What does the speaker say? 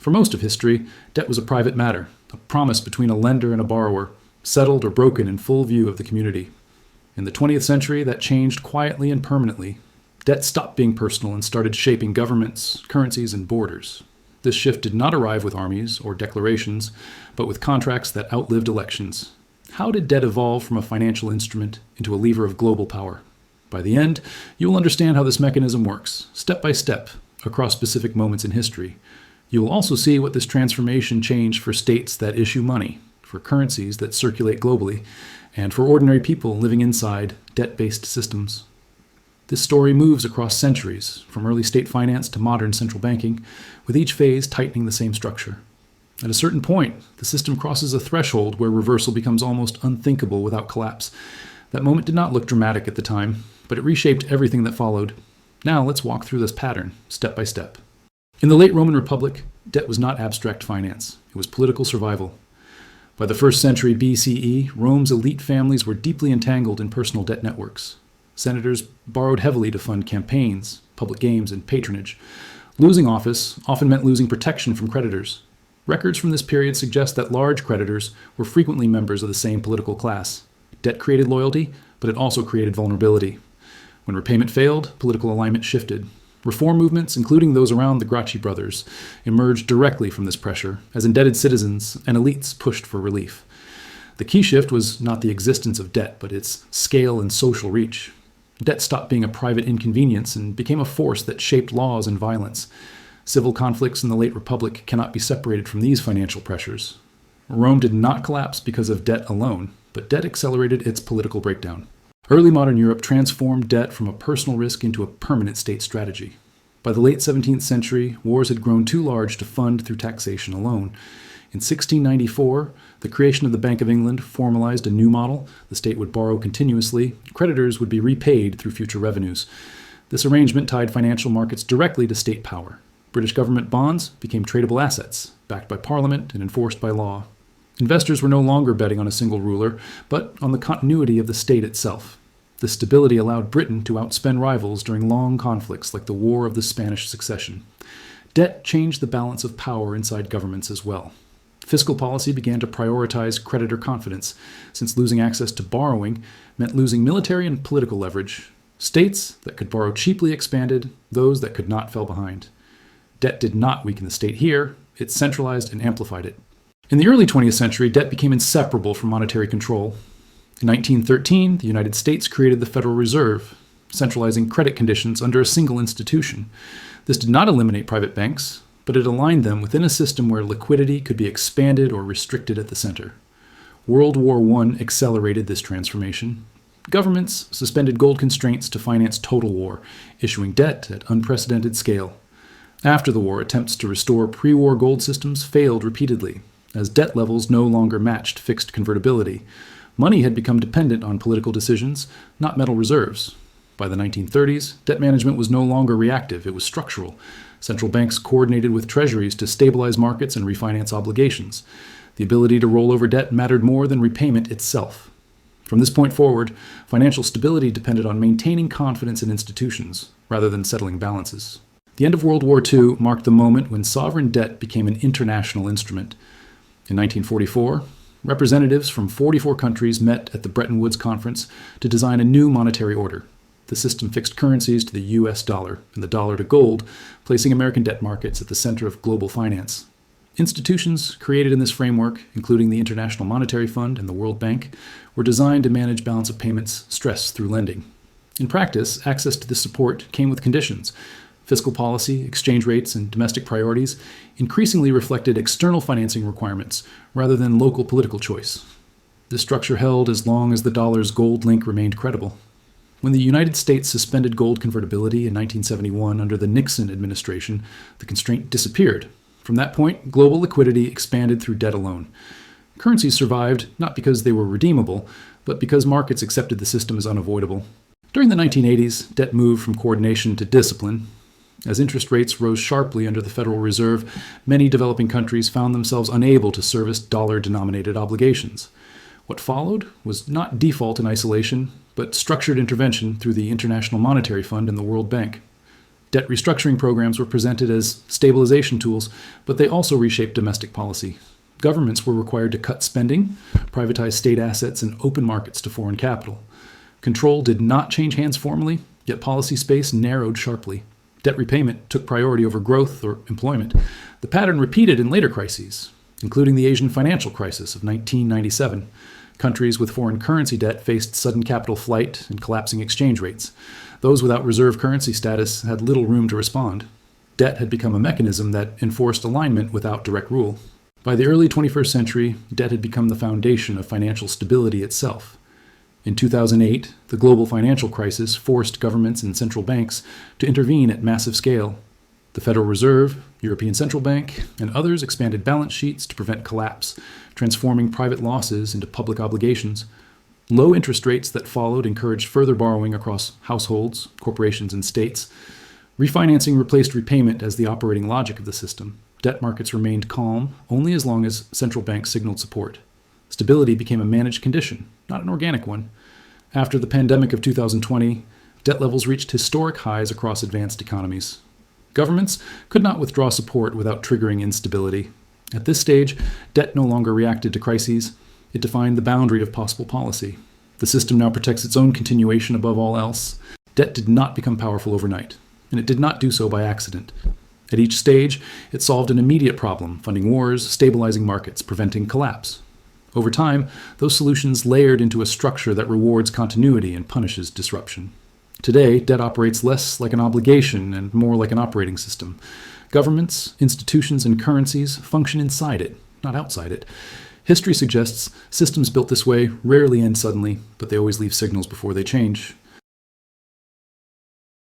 For most of history, debt was a private matter, a promise between a lender and a borrower, settled or broken in full view of the community. In the 20th century, that changed quietly and permanently. Debt stopped being personal and started shaping governments, currencies, and borders. This shift did not arrive with armies or declarations, but with contracts that outlived elections. How did debt evolve from a financial instrument into a lever of global power? By the end, you will understand how this mechanism works, step by step, across specific moments in history. You will also see what this transformation changed for states that issue money, for currencies that circulate globally, and for ordinary people living inside debt-based systems. This story moves across centuries, from early state finance to modern central banking, with each phase tightening the same structure. At a certain point, the system crosses a threshold where reversal becomes almost unthinkable without collapse. That moment did not look dramatic at the time, but it reshaped everything that followed. Now let's walk through this pattern, step by step. In the late Roman Republic, debt was not abstract finance. It was political survival. By the 1st century BCE, Rome's elite families were deeply entangled in personal debt networks. Senators borrowed heavily to fund campaigns, public games, and patronage. Losing office often meant losing protection from creditors. Records from this period suggest that large creditors were frequently members of the same political class. Debt created loyalty, but it also created vulnerability. When repayment failed, political alignment shifted. Reform movements, including those around the Gracchi brothers, emerged directly from this pressure, as indebted citizens and elites pushed for relief. The key shift was not the existence of debt, but its scale and social reach. Debt stopped being a private inconvenience and became a force that shaped laws and violence. Civil conflicts in the late Republic cannot be separated from these financial pressures. Rome did not collapse because of debt alone, but debt accelerated its political breakdown. Early modern Europe transformed debt from a personal risk into a permanent state strategy. By the late 17th century, wars had grown too large to fund through taxation alone. In 1694, the creation of the Bank of England formalized a new model. The state would borrow continuously. Creditors would be repaid through future revenues. This arrangement tied financial markets directly to state power. British government bonds became tradable assets, backed by Parliament and enforced by law. Investors were no longer betting on a single ruler, but on the continuity of the state itself. This stability allowed Britain to outspend rivals during long conflicts like the War of the Spanish Succession. Debt changed the balance of power inside governments as well. Fiscal policy began to prioritize creditor confidence, since losing access to borrowing meant losing military and political leverage. States that could borrow cheaply expanded, those that could not fell behind. Debt did not weaken the state here, it centralized and amplified it. In the early 20th century, debt became inseparable from monetary control. In 1913, the United States created the Federal Reserve, centralizing credit conditions under a single institution. This did not eliminate private banks, but it aligned them within a system where liquidity could be expanded or restricted at the center. World War I accelerated this transformation. Governments suspended gold constraints to finance total war, issuing debt at unprecedented scale. After the war, attempts to restore pre-war gold systems failed repeatedly, as debt levels no longer matched fixed convertibility. Money had become dependent on political decisions, not metal reserves. By the 1930s, debt management was no longer reactive, it was structural. Central banks coordinated with treasuries to stabilize markets and refinance obligations. The ability to roll over debt mattered more than repayment itself. From this point forward, financial stability depended on maintaining confidence in institutions, rather than settling balances. The end of World War II marked the moment when sovereign debt became an international instrument. In 1944, representatives from 44 countries met at the Bretton Woods Conference to design a new monetary order. The system fixed currencies to the US dollar and the dollar to gold, placing American debt markets at the center of global finance. Institutions created in this framework, including the International Monetary Fund and the World Bank, were designed to manage balance of payments stress through lending. In practice, access to this support came with conditions. Fiscal policy, exchange rates, and domestic priorities increasingly reflected external financing requirements rather than local political choice. This structure held as long as the dollar's gold link remained credible. When the United States suspended gold convertibility in 1971 under the Nixon administration, the constraint disappeared. From that point, global liquidity expanded through debt alone. Currencies survived not because they were redeemable, but because markets accepted the system as unavoidable. During the 1980s, debt moved from coordination to discipline. As interest rates rose sharply under the Federal Reserve, many developing countries found themselves unable to service dollar-denominated obligations. What followed was not default in isolation, but structured intervention through the International Monetary Fund and the World Bank. Debt restructuring programs were presented as stabilization tools, but they also reshaped domestic policy. Governments were required to cut spending, privatize state assets, and open markets to foreign capital. Control did not change hands formally, yet policy space narrowed sharply. Debt repayment took priority over growth or employment. The pattern repeated in later crises, including the Asian financial crisis of 1997. Countries with foreign currency debt faced sudden capital flight and collapsing exchange rates. Those without reserve currency status had little room to respond. Debt had become a mechanism that enforced alignment without direct rule. By the early 21st century, debt had become the foundation of financial stability itself. In 2008, the global financial crisis forced governments and central banks to intervene at massive scale. The Federal Reserve, European Central Bank, and others expanded balance sheets to prevent collapse, transforming private losses into public obligations. Low interest rates that followed encouraged further borrowing across households, corporations, and states. Refinancing replaced repayment as the operating logic of the system. Debt markets remained calm only as long as central banks signaled support. Stability became a managed condition, not an organic one. After the pandemic of 2020, debt levels reached historic highs across advanced economies. Governments could not withdraw support without triggering instability. At this stage, debt no longer reacted to crises. It defined the boundary of possible policy. The system now protects its own continuation above all else. Debt did not become powerful overnight, and it did not do so by accident. At each stage, it solved an immediate problem, funding wars, stabilizing markets, preventing collapse. Over time, those solutions layered into a structure that rewards continuity and punishes disruption. Today, debt operates less like an obligation and more like an operating system. Governments, institutions, and currencies function inside it, not outside it. History suggests systems built this way rarely end suddenly, but they always leave signals before they change.